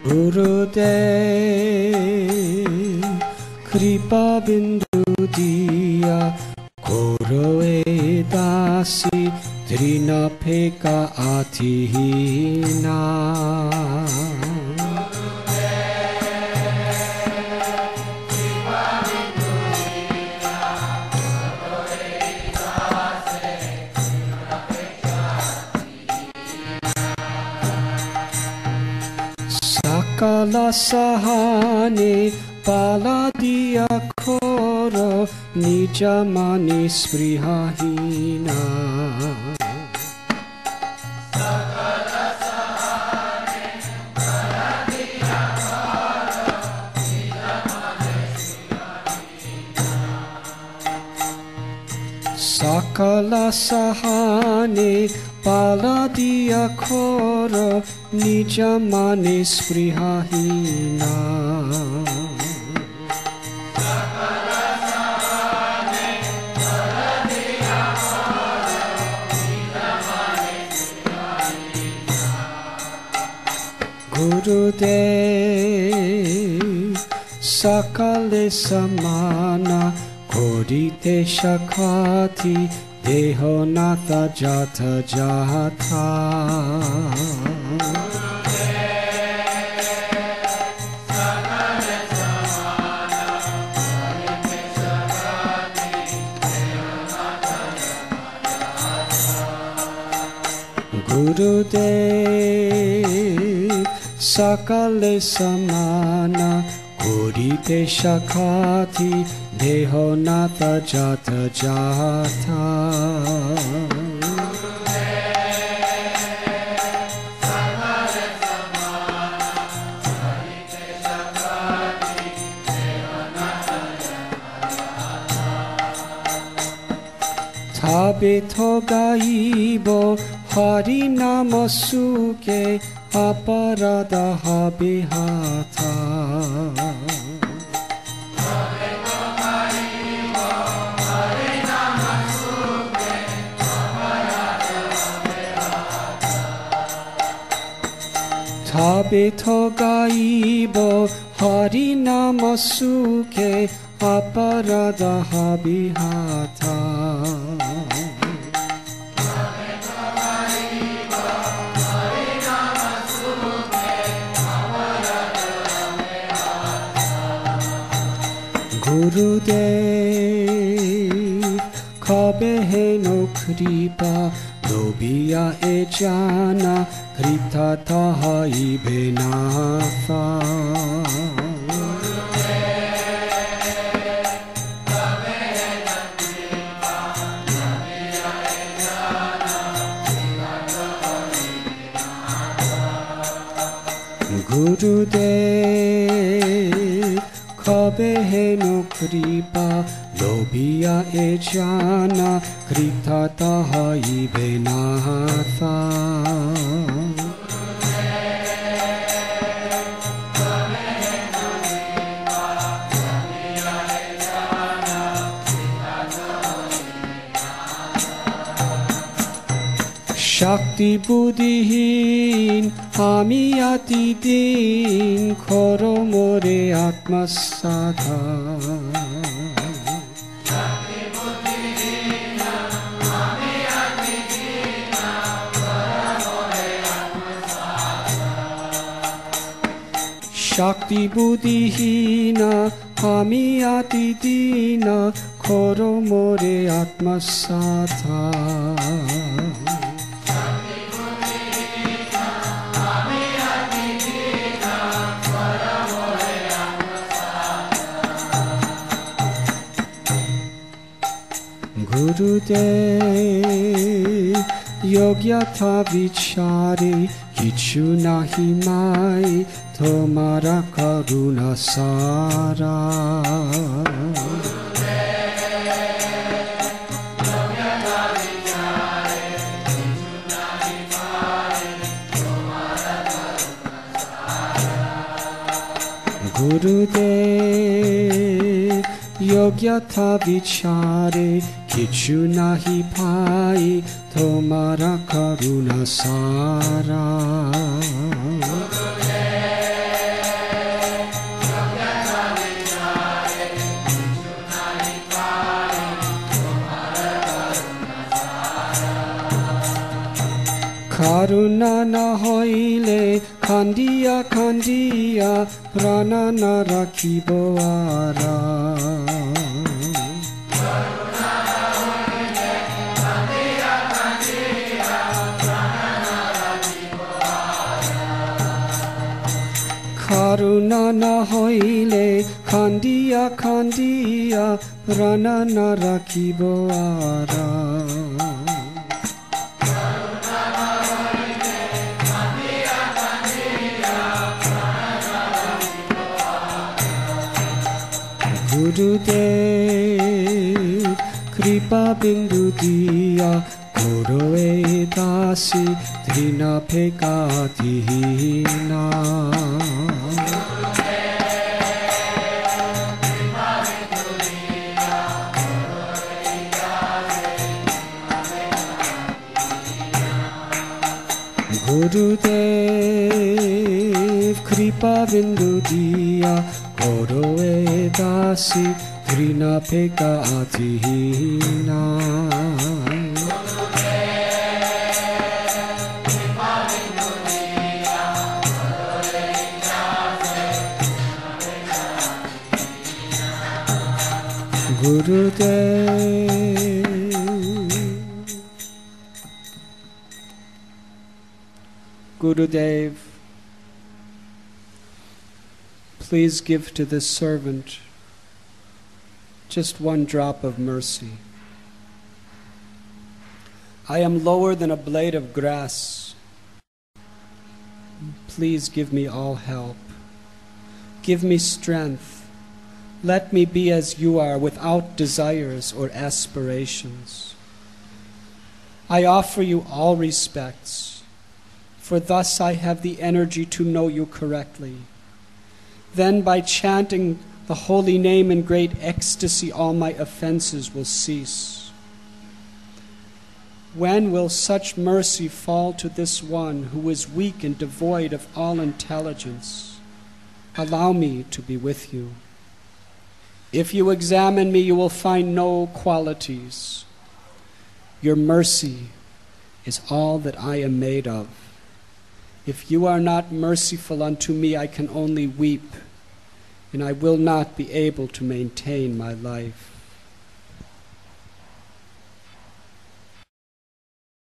Gurudev Kripa Bindu Diya Koroe Dasi Trinapeka Atihina Sakala Sahane Paladiya Koro Nijamani Sprihahina Sakala Sahane Paladiya Koro Nijamani Sprihahina Sakala Sahane Paladiya Koro Nijamani Sprihahina Gurudev Sakale Samana Kodite Shakati Deho Natha Jata Jata Gurudev Sakale Samana Kodite Shakati Deho Natha Jata Jata Tabeto gaibo Hari Nama Suke Aparada Habihata Tabeto gaibo Hari Nama Suke Aparada Habihata Gurudev Kabehe no kripa Lobiya e jana Krita taha ibenatha Gurudev Kabehe no kripa Lobiya e jana Krita taha ibenatha Shakti buddhihin Ami ati din Koro more atmasada Shakti buddhihin Ami ati din Koro more atmasada Shakti buddhihina Ami ati dina Koro more atmasada Gurudev Yogyatha vichare Kichu nahi mai Tomara karuna sara Gurudev Yogyatha vichare Kichu nahi pai Tomara karuna sara Karuna na hoile kandia kandia prana na rakibo ara. Karuna na hoile kandia kandia prana na rakibo ara. Gurudev kripa bindu diya Goroe dasi drina pekadina. Gurudev kripa bindu diya Goroe dasi drina pekadina. Gurudev. Gurudev, please give to this servant just one drop of mercy. I am lower than a blade of grass. Please give me all help. Give me strength. Let me be as you are, without desires or aspirations. I offer you all respects, for thus I have the energy to know you correctly. Then by chanting the holy name in great ecstasy, all my offenses will cease. When will such mercy fall to this one who is weak and devoid of all intelligence? Allow me to be with you. If you examine me, you will find no qualities. Your mercy is all that I am made of. If you are not merciful unto me, I can only weep, and I will not be able to maintain my life.